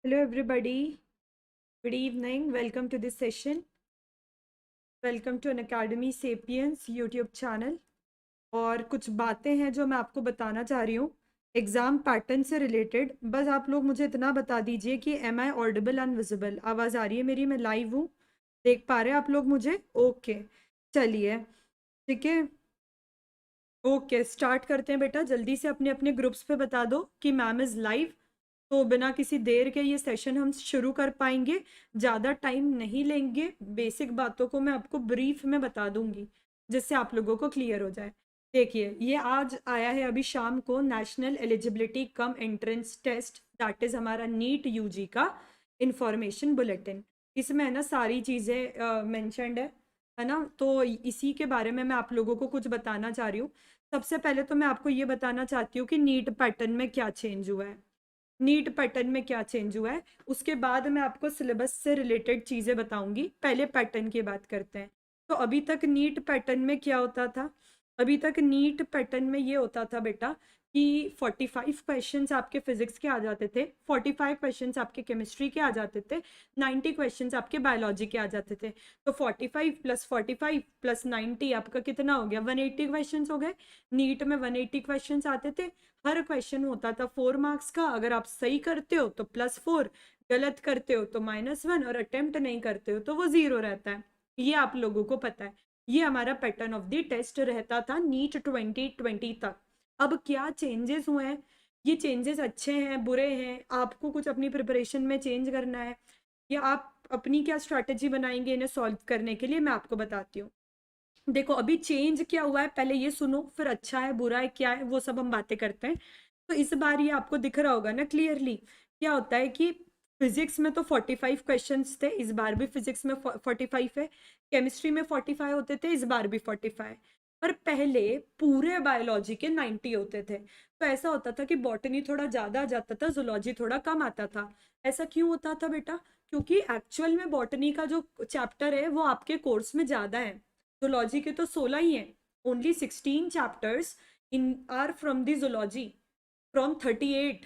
Hello, everybody. Good evening. Welcome to this session. Welcome to an Academy Sapiens YouTube channel. और कुछ बातें हैं जो मैं आपको बताना चाह रही हूँ एग्जाम पैटर्न से रिलेटेड। बस आप लोग मुझे इतना बता दीजिए कि am I audible and visible, आवाज़ आ रही है मेरी, मैं लाइव हूँ, देख पा रहे हैं आप लोग मुझे? ओके, चलिए, ठीक है। ओके, स्टार्ट करते हैं बेटा। जल्दी से अपने अपने ग्रुप्स पे बता दो कि मैम इज़ लाइव, तो बिना किसी देर के ये सेशन हम शुरू कर पाएंगे। ज़्यादा टाइम नहीं लेंगे, बेसिक बातों को मैं आपको ब्रीफ में बता दूंगी जिससे आप लोगों को क्लियर हो जाए। देखिए, ये आज आया है अभी शाम को, national eligibility cum entrance test, that is हमारा नीट यूजी का इंफॉर्मेशन बुलेटिन। इसमें है ना सारी चीज़ें मेंशन्ड है ना। तो इसी के बारे में मैं आप लोगों को कुछ बताना चाह रही हूँ। सबसे पहले तो मैं आपको ये बताना चाहती हूँ कि नीट पैटर्न में क्या चेंज हुआ है। नीट पैटर्न में क्या चेंज हुआ है, उसके बाद मैं आपको सिलेबस से रिलेटेड चीज़ें बताऊंगी। पहले पैटर्न की बात करते हैं। तो अभी तक नीट पैटर्न में क्या होता था? अभी तक नीट पैटर्न में ये होता था बेटा कि 45 क्वेश्चंस आपके फिजिक्स के आ जाते थे, 45 क्वेश्चंस आपके केमिस्ट्री के आ जाते थे, 90 क्वेश्चंस आपके बायोलॉजी के आ जाते थे। तो 45 प्लस 45 प्लस 90 आपका कितना हो गया? 180 क्वेश्चंस हो गए। नीट में 180 क्वेश्चंस आते थे। हर क्वेश्चन होता था 4 मार्क्स का। अगर आप सही करते हो तो +4, गलत करते हो तो -1, और अटेम्प्ट नहीं करते हो तो वो 0 रहता है। ये आप लोगों को पता है। ये हमारा पैटर्न ऑफ द टेस्ट रहता था नीट 2020 तक। अब क्या चेंजेस हुए हैं? ये चेंजेस अच्छे हैं, बुरे हैं? आपको कुछ अपनी प्रिपरेशन में चेंज करना है या आप अपनी क्या स्ट्रैटेजी बनाएंगे इन्हें सॉल्व करने के लिए, मैं आपको बताती हूँ। देखो, अभी चेंज क्या हुआ है पहले ये सुनो, फिर अच्छा है बुरा है क्या है वो सब हम बातें करते हैं। तो इस बार ये आपको दिख रहा होगा ना क्लियरली क्या होता है कि फिजिक्स में तो 45 क्वेश्चंस थे, इस बार भी फिजिक्स में 45 है। केमिस्ट्री में 45 होते थे, इस बार भी 45। पर पहले पूरे बायोलॉजी के 90 होते थे। तो ऐसा होता था कि बॉटनी थोड़ा ज्यादा आ जाता था, जूलॉजी थोड़ा कम आता था। ऐसा क्यों होता था बेटा? क्योंकि एक्चुअल में बॉटनी का जो चैप्टर है वो आपके कोर्स में ज्यादा है। जूलॉजी के तो 16 ही हैं। Only 16 chapters in are from the zoology, from 38।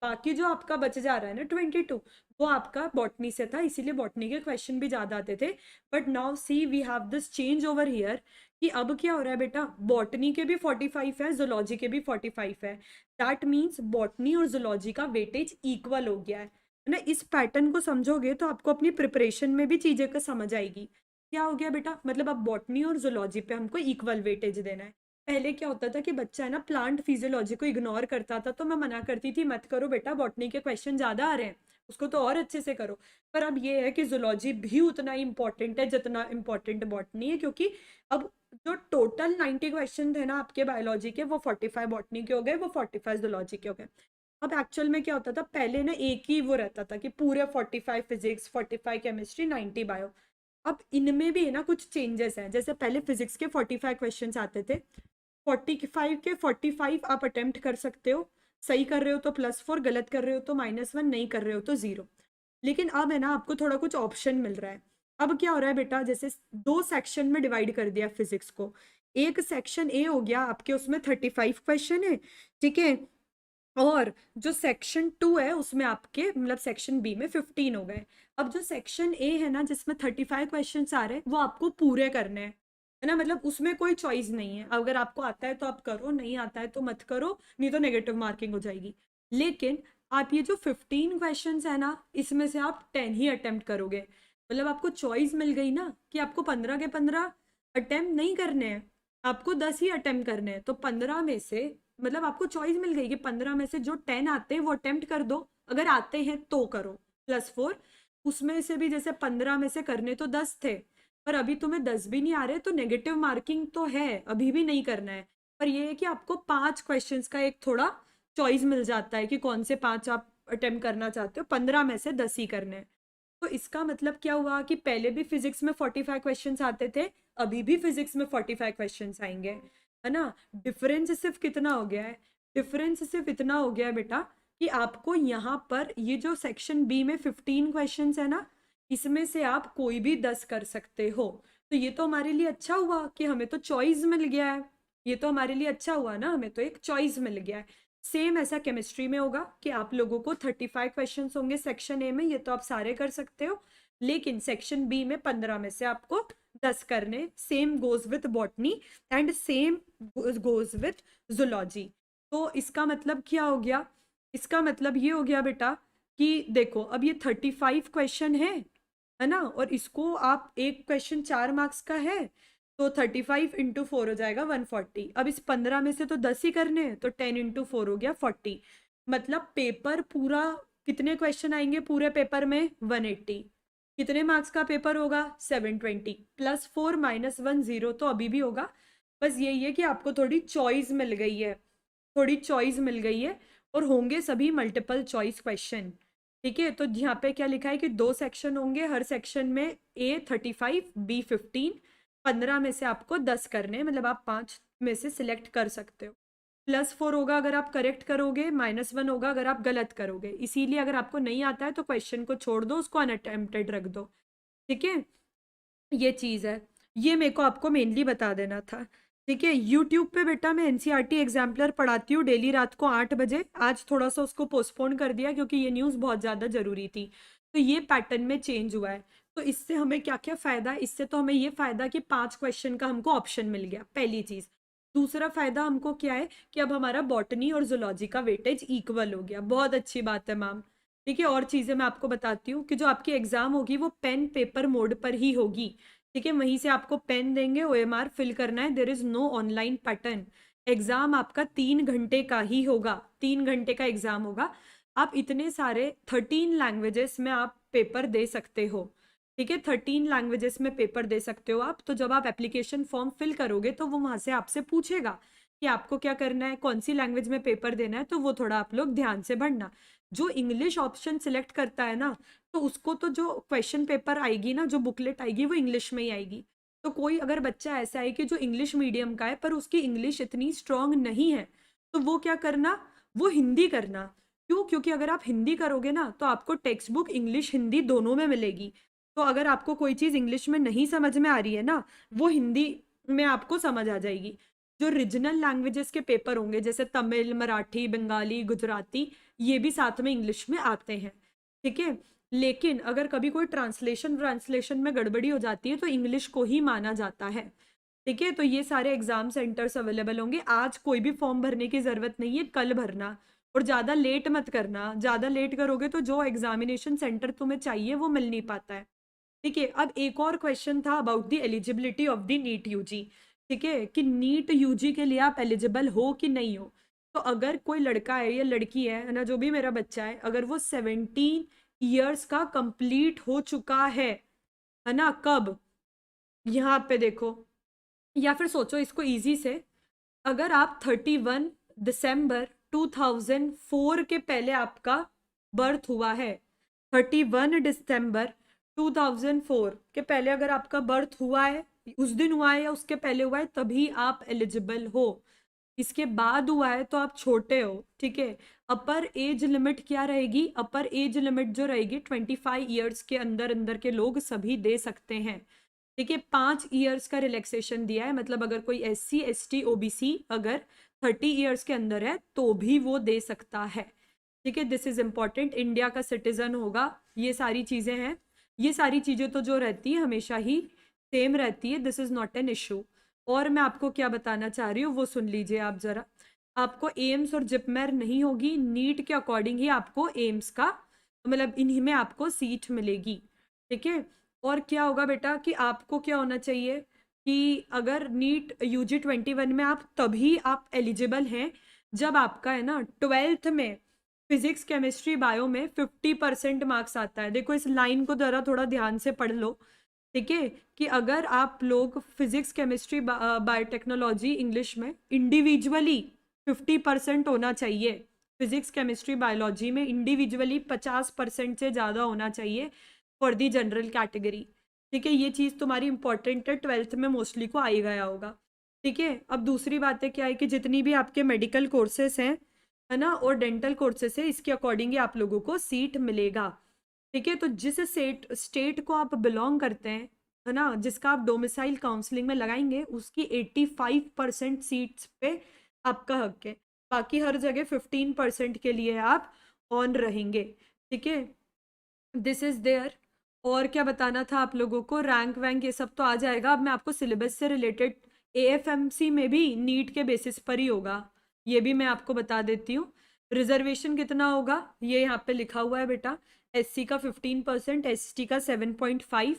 बाकी जो आपका बच जा रहा है ना 22, वो आपका बॉटनी से था, इसीलिए बॉटनी के क्वेश्चन भी ज्यादा आते थे। But now see we have this change over here कि अब क्या हो रहा है बेटा, बॉटनी के भी 45 है, जूलॉजी के भी 45 है। दैट मीन्स बॉटनी और जूलॉजी का वेटेज इक्वल हो गया है ना। इस पैटर्न को समझोगे तो आपको अपनी प्रिपरेशन में भी चीजें का समझ आएगी। क्या हो गया बेटा, मतलब अब बॉटनी और जूलॉजी पे हमको इक्वल वेटेज देना है। पहले क्या होता था कि बच्चा है ना प्लांट फिजियोलॉजी को इग्नोर करता था, तो मैं मना करती थी मत करो बेटा, बॉटनी के क्वेश्चन ज्यादा आ रहे हैं, उसको तो और अच्छे से करो। पर अब ये है कि जूलॉजी भी उतना ही इंपॉर्टेंट है जितना इंपॉर्टेंट बॉटनी है, क्योंकि अब जो टोटल 90 क्वेश्चन थे ना आपके बायोलॉजी के, वो 45 बॉटनी के हो गए, वो 45 जूलॉजी के हो गए। अब एक्चुअल में क्या होता था, पहले ना एक ही वो रहता था कि पूरे 45 फिजिक्स, 45 केमिस्ट्री, 90 बायो। अब इनमें भी है ना कुछ चेंजेस हैं। जैसे पहले फिजिक्स के 45 क्वेश्चंस आते थे, 45 के 45 आप अटेम्प्ट कर सकते हो। सही कर रहे हो तो +4, गलत कर रहे हो तो -1, नहीं कर रहे हो तो 0। लेकिन अब है ना आपको थोड़ा कुछ ऑप्शन मिल रहा है। अब क्या हो रहा है बेटा, जैसे दो सेक्शन में डिवाइड कर दिया फिजिक्स को। एक सेक्शन ए हो गया आपके, उसमें 35 क्वेश्चन है, ठीक है। और जो सेक्शन 2 है उसमें आपके मतलब सेक्शन बी में 15 हो गए। अब जो सेक्शन ए है ना जिसमें 35 क्वेश्चन आ रहे हैं, वो आपको पूरे करने हैं, है ना। मतलब उसमें कोई चॉइस नहीं है, अगर आपको आता है तो आप करो, नहीं आता है तो मत करो, नहीं तो नेगेटिव मार्किंग हो जाएगी। लेकिन आप ये जो 15 क्वेश्चन है ना, इसमें से आप 10 ही अटेम्प्ट करोगे। मतलब आपको चॉइस मिल गई ना कि आपको 15 के 15 अटेम्प्ट नहीं करने हैं, आपको 10 ही अटेम्प्ट करने हैं। तो 15 में से मतलब आपको चॉइस मिल गई कि 15 में से जो 10 आते हैं वो अटेम्प्ट कर दो, अगर आते हैं तो करो, +4। उसमें से भी जैसे 15 में से करने तो 10 थे, पर अभी तुम्हें 10 भी नहीं आ रहे तो नेगेटिव मार्किंग तो है, अभी भी नहीं करना है। पर ये है कि आपको 5 क्वेश्चंस का एक थोड़ा चॉइस मिल जाता है कि कौन से 5 आप अटेम्प्ट करना चाहते हो, 15 में से 10 ही करने हैं। तो इसका मतलब क्या हुआ कि पहले भी फिजिक्स में 45 क्वेश्चंस आते थे, अभी भी फिजिक्स में 45 क्वेश्चंस आएंगे, है ना। डिफरेंस सिर्फ कितना हो गया है? डिफरेंस सिर्फ इतना हो गया है बेटा कि आपको यहाँ पर ये जो सेक्शन बी में 15 क्वेश्चंस है ना, इसमें से आप कोई भी 10 कर सकते हो। तो ये तो हमारे लिए अच्छा हुआ कि हमें तो चॉइस मिल गया है। ये तो हमारे लिए अच्छा हुआ ना, हमें तो एक चॉइस मिल गया है। सेम ऐसा केमिस्ट्री में होगा कि आप लोगों को 35 क्वेश्चंस होंगे सेक्शन ए में, ये तो आप सारे कर सकते हो, लेकिन सेक्शन बी में 15 में से आपको 10 करने। Same goes with botany and same goes with zoology. तो इसका मतलब क्या हो गया? इसका मतलब ये हो गया बेटा कि देखो अब ये 35 क्वेश्चन है ना, और इसको आप एक क्वेश्चन 4 मार्क्स का है, तो 35 इंटू 4 हो जाएगा 140। अब इस 15 में से तो 10 ही करने हैं, तो 10 इंटू 4 हो गया 40। मतलब पेपर पूरा कितने क्वेश्चन आएंगे पूरे पेपर में? 180। कितने मार्क्स का पेपर होगा? 720 +4 -1 0 तो अभी भी होगा। बस यही है कि आपको थोड़ी चॉइस मिल गई है, थोड़ी चॉइस मिल गई है, और होंगे सभी मल्टीपल चॉइस क्वेश्चन। ठीक है, तो यहाँ पे क्या लिखा है कि 2 सेक्शन होंगे, हर सेक्शन में A 35 B 15, 15 में से आपको 10 करने, मतलब आप 5 में से सिलेक्ट कर सकते हो। +4 होगा अगर आप करेक्ट करोगे, -1 होगा अगर आप गलत करोगे। इसीलिए अगर आपको नहीं आता है तो क्वेश्चन को छोड़ दो, उसको अनअटेम्प्टेड रख दो। ठीक है, ये चीज़ है, ये मेरे को आपको मेनली बता देना था। ठीक है, यूट्यूब पे बेटा मैं एनसीईआरटी एग्जाम्पलर पढ़ाती हूँ डेली रात को 8 बजे। आज थोड़ा सा उसको पोस्टपोन कर दिया क्योंकि ये न्यूज़ बहुत ज़्यादा ज़रूरी थी। तो ये पैटर्न में चेंज हुआ है। तो इससे हमें क्या क्या फ़ायदा है? इससे तो हमें ये फ़ायदा कि 5 क्वेश्चन का हमको ऑप्शन मिल गया, पहली चीज़। दूसरा फ़ायदा हमको क्या है कि अब हमारा बॉटनी और जूलॉजी का वेटेज इक्वल हो गया। बहुत अच्छी बात है मैम। ठीक है, और चीज़ें मैं आपको बताती हूँ कि जो आपकी एग्ज़ाम होगी वो पेन पेपर मोड पर ही होगी। ठीक है, वहीं से आपको पेन देंगे, OMR फिल करना है, there is no online pattern. Exam आपका 3 घंटे का ही होगा, 3 घंटे का एग्जाम होगा। आप इतने सारे 13 लैंग्वेजेस में आप पेपर दे सकते हो। ठीक है, 13 लैंग्वेजेस में पेपर दे सकते हो आप। तो जब आप एप्लीकेशन फॉर्म फिल करोगे तो वो वहां से आपसे पूछेगा कि आपको क्या करना है, कौन सी लैंग्वेज में पेपर देना है, तो वो थोड़ा आप लोग ध्यान से पढ़ना। जो इंग्लिश ऑप्शन सिलेक्ट करता है ना, तो उसको तो जो क्वेश्चन पेपर आएगी ना, जो बुकलेट आएगी वो इंग्लिश में ही आएगी। तो कोई अगर बच्चा ऐसा है कि जो इंग्लिश मीडियम का है पर उसकी इंग्लिश इतनी स्ट्रांग नहीं है, तो वो क्या करना, वो हिंदी करना। क्यों? क्योंकि अगर आप हिंदी करोगे ना तो आपको टेक्स्ट बुक इंग्लिश हिंदी दोनों में मिलेगी। तो अगर आपको कोई चीज़ इंग्लिश में नहीं समझ में आ रही है ना, वो हिंदी में आपको समझ आ जाएगी। जो रीजनल लैंग्वेजेस के पेपर होंगे जैसे तमिल, मराठी, बंगाली, गुजराती, ये भी साथ में इंग्लिश में आते हैं। ठीक है, लेकिन अगर कभी कोई ट्रांसलेशन में गड़बड़ी हो जाती है तो इंग्लिश को ही माना जाता है। ठीक है, तो ये सारे एग्जाम सेंटर्स अवेलेबल होंगे। आज कोई भी फॉर्म भरने की जरूरत नहीं है, कल भरना, और ज़्यादा लेट मत करना। ज़्यादा लेट करोगे तो जो एग्जामिनेशन सेंटर तुम्हें चाहिए वो मिल नहीं पाता है। ठीक है, अब एक और क्वेश्चन था about the eligibility of the NEET UG. ठीक है, कि नीट यूजी के लिए आप एलिजिबल हो कि नहीं हो। तो अगर कोई लड़का है या लड़की है ना, जो भी मेरा बच्चा है, अगर वो 17 ईयर्स का कंप्लीट हो चुका है ना, कब? यहाँ पे देखो, या फिर सोचो इसको इजी से, अगर आप 31 दिसंबर 2004 के पहले आपका बर्थ हुआ है, 31 दिसंबर 2004 के पहले अगर आपका बर्थ हुआ है, उस दिन हुआ है या उसके पहले हुआ है, तभी आप एलिजिबल हो। इसके बाद हुआ है तो आप छोटे हो। ठीक है, अपर एज लिमिट क्या रहेगी? अपर एज लिमिट जो रहेगी 25 ईयर्स के अंदर अंदर के लोग सभी दे सकते हैं। ठीक है, 5 ईयर्स का रिलैक्सेशन दिया है, मतलब अगर कोई SC ST OBC अगर 30 ईयर्स के अंदर है तो भी वो दे सकता है। ठीक है, दिस इज इम्पॉर्टेंट, इंडिया का सिटीजन होगा, ये सारी चीजें हैं। ये सारी चीजें तो जो रहती है हमेशा ही सेम रहती है, this is not an issue. और मैं आपको क्या बताना चाह रही हूँ वो सुन लीजिए आप जरा। आपको एम्स और जिपमेर नहीं होगी, नीट के अकॉर्डिंग ही आपको एम्स का, मतलब इन्हीं में आपको सीट मिलेगी। ठीक है, और क्या होगा बेटा कि आपको क्या होना चाहिए कि अगर नीट UG 21 में आप तभी आप एलिजिबल हैं जब आपका है ना 12th में फिजिक्स केमिस्ट्री बायो में 50% मार्क्स आता है। देखो इस लाइन को जरा थोड़ा ध्यान से पढ़ लो। ठीक है, कि अगर आप लोग फिजिक्स केमिस्ट्री बायोटेक्नोलॉजी इंग्लिश में इंडिविजुअली 50% होना चाहिए, फिजिक्स केमिस्ट्री बायोलॉजी में इंडिविजुअली 50% से ज़्यादा होना चाहिए फॉर दी जनरल कैटेगरी। ठीक है, ये चीज़ तुम्हारी इंपॉर्टेंट है, 12th में मोस्टली को आ ही गया होगा। ठीक है, अब दूसरी बात है क्या है कि जितनी भी आपके मेडिकल कोर्सेस हैं है ना, और डेंटल कोर्सेस है, इसके अकॉर्डिंग ही आप लोगों को सीट मिलेगा। ठीक है, तो जिस स्टेट को आप बिलोंग करते हैं है ना, जिसका आप डोमिसाइल काउंसलिंग में लगाएंगे, उसकी 85% सीट्स पे आपका हक है। बाकी हर जगह 15% के लिए आप ऑन रहेंगे, ठीक है। This is there. और क्या बताना था आप लोगों को, रैंक वैंक ये सब तो आ जाएगा। अब मैं आपको सिलेबस से रिलेटेड, एएफएमसी में भी नीट के बेसिस पर ही होगा, ये भी मैं आपको बता देती हूँ। रिजर्वेशन कितना होगा ये यहाँ पे लिखा हुआ है बेटा, एससी का 15%, एसटी का 7.5,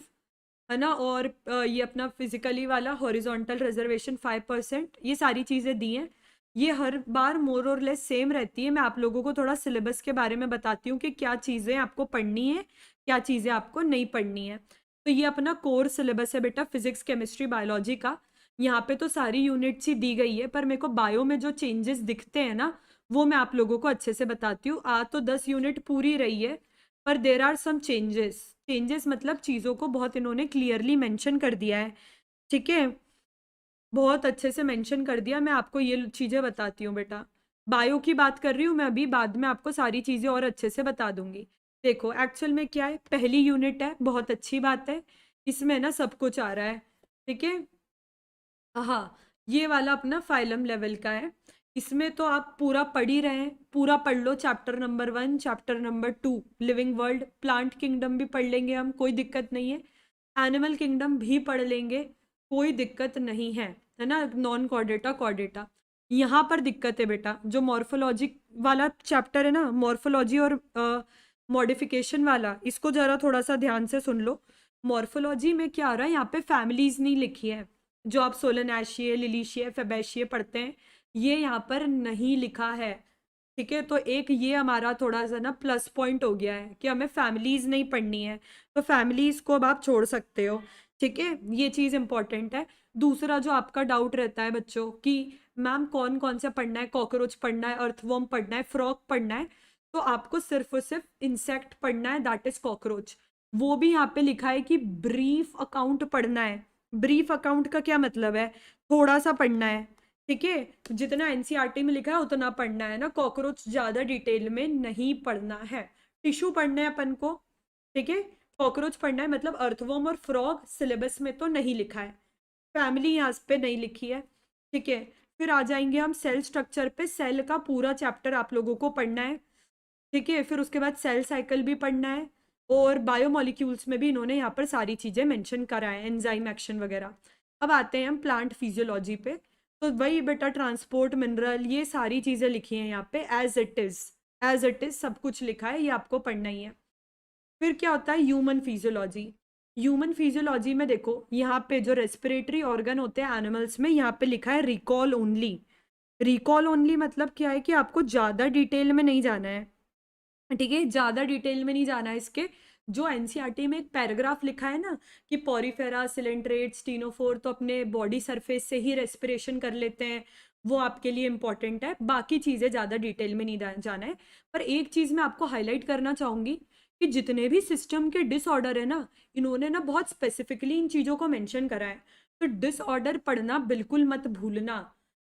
है ना। और ये अपना फिजिकली वाला हॉरिजॉन्टल रिजर्वेशन 5%, ये सारी चीज़ें दी हैं। ये हर बार मोर और लेस सेम रहती है। मैं आप लोगों को थोड़ा सिलेबस के बारे में बताती हूँ कि क्या चीज़ें आपको पढ़नी है, क्या चीज़ें आपको नहीं पढ़नी है। तो ये अपना कोर सिलेबस है बेटा, फिजिक्स केमिस्ट्री बायोलॉजी का। यहाँ पे तो सारी यूनिट्स ही दी गई है, पर मेरे को बायो में जो चेंजेस दिखते हैं ना, वो मैं आप लोगों को अच्छे से बताती हूँ। आ तो 10 यूनिट पूरी रही है, पर there are some changes. Changes मतलब चीज़ों को बहुत इन्होंने क्लियरली मेंशन कर दिया है, ठीक है, बहुत अच्छे से मेंशन कर दिया। मैं आपको ये चीज़ें बताती हूँ बेटा। बायो की बात कर रही हूँ मैं अभी, बाद में आपको सारी चीज़ें और अच्छे से बता दूंगी। देखो एक्चुअल में क्या है, पहली यूनिट है, बहुत अच्छी बात है, इसमें ना सब कुछ आ रहा है, ठीक है। हाँ, ये वाला अपना फाइलम लेवल का है। इसमें तो आप पूरा पढ़ ही रहे हैं, पूरा पढ़ लो। Chapter number 1, chapter number 2 living world, plant kingdom भी पढ़ लेंगे हम, कोई दिक्कत नहीं है। एनिमल किंगडम भी पढ़ लेंगे, कोई दिक्कत नहीं है ना। नॉन कॉर्डेटा कॉर्डेटा, यहाँ पर दिक्कत है बेटा, जो मॉर्फोलॉजी वाला चैप्टर है ना, मॉर्फोलॉजी और मॉडिफिकेशन वाला, इसको जरा थोड़ा सा ध्यान से सुन लो। मॉर्फोलॉजी में क्या हो रहा है, यहाँ पे फैमिलीज नहीं लिखी है। जो आप सोलेनाशिए, लिलीशिए, फेबेशिए पढ़ते हैं, ये यहाँ पर नहीं लिखा है, ठीक है। तो एक ये हमारा थोड़ा सा ना प्लस पॉइंट हो गया है कि हमें फैमिलीज नहीं पढ़नी है, तो फैमिलीज को अब आप छोड़ सकते हो, ठीक है। ये चीज़ इंपॉर्टेंट है। दूसरा जो आपका डाउट रहता है बच्चों कि मैम कौन कौन सा पढ़ना है, कॉकरोच पढ़ना है, अर्थवर्म पढ़ना है, फ्रॉग पढ़ना है, तो आपको सिर्फ और सिर्फ इंसेक्ट पढ़ना है, दैट इज कॉकरोच। वो भी यहाँ पे लिखा है कि ब्रीफ अकाउंट पढ़ना है। ब्रीफ अकाउंट का क्या मतलब है, थोड़ा सा पढ़ना है, ठीक है। जितना एनसीईआरटी में लिखा है उतना पढ़ना है ना, कॉकरोच ज्यादा डिटेल में नहीं पढ़ना है। टिश्यू पढ़ना है अपन को, ठीक है। कॉकरोच पढ़ना है, मतलब अर्थवर्म और फ्रॉग सिलेबस में तो नहीं लिखा है, फैमिली यहाँ पे नहीं लिखी है, ठीक है। फिर आ जाएंगे हम सेल स्ट्रक्चर पे, सेल का पूरा चैप्टर आप लोगों को पढ़ना है, ठीक है। फिर उसके बाद सेल साइकिल भी पढ़ना है, और बायोमोलिक्यूल्स में भी इन्होंने यहाँ पर सारी चीज़ें मेंशन करा है, एंजाइम एक्शन वगैरह। अब आते हैं हम प्लांट फिजियोलॉजी पे, तो वही बेटा ट्रांसपोर्ट मिनरल, ये सारी चीज़ें लिखी हैं यहाँ पे as it is, as it is सब कुछ लिखा है, ये आपको पढ़ना ही है। फिर क्या होता है ह्यूमन फिजियोलॉजी। ह्यूमन फिजियोलॉजी में देखो, यहाँ पे जो रेस्पिरेटरी ऑर्गन होते हैं एनिमल्स में, यहाँ पे लिखा है रिकॉल ओनली। रिकॉल ओनली मतलब क्या है कि आपको ज़्यादा डिटेल में नहीं जाना है, ठीक है, ज़्यादा डिटेल में नहीं जाना है। इसके जो एनसीईआरटी में एक पैराग्राफ लिखा है ना कि पॉरीफेरा, सिलेंट्रेट, स्टीनोफोर तो अपने बॉडी सरफेस से ही रेस्पिरेशन कर लेते हैं, वो आपके लिए इंपॉर्टेंट है। बाकी चीज़ें ज़्यादा डिटेल में नहीं जाना है। पर एक चीज़ मैं आपको हाईलाइट करना चाहूँगी कि जितने भी सिस्टम के डिसऑर्डर है ना, इन्होंने ना बहुत स्पेसिफिकली इन चीज़ों को मेंशन करा है। तो डिसऑर्डर पढ़ना बिल्कुल मत भूलना,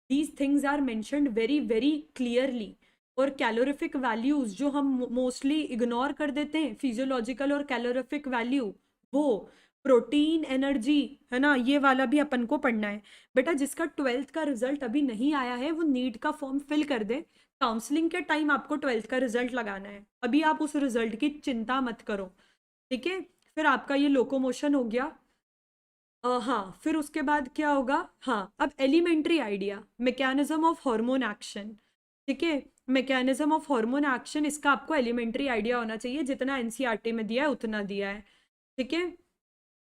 these things are mentioned very very clearly. और कैलोरिफिक वैल्यूज जो हम मोस्टली इग्नोर कर देते हैं, फिजियोलॉजिकल और कैलोरिफिक वैल्यू, वो प्रोटीन एनर्जी, है ना, ये वाला भी अपन को पढ़ना है बेटा। जिसका 12th का रिजल्ट अभी नहीं आया है, वो नीट का फॉर्म फिल कर दे, काउंसलिंग के टाइम आपको 12th का रिजल्ट लगाना है, अभी आप उस रिजल्ट की चिंता मत करो, ठीक है। फिर आपका ये लोकोमोशन हो गया। हाँ, फिर उसके बाद क्या होगा, हाँ, अब elementary idea, mechanism of hormone action, ठीक है। मैकेनिज्म ऑफ हार्मोन एक्शन, इसका आपको एलिमेंट्री आइडिया होना चाहिए, जितना एनसीईआरटी में दिया है उतना दिया है, ठीक है।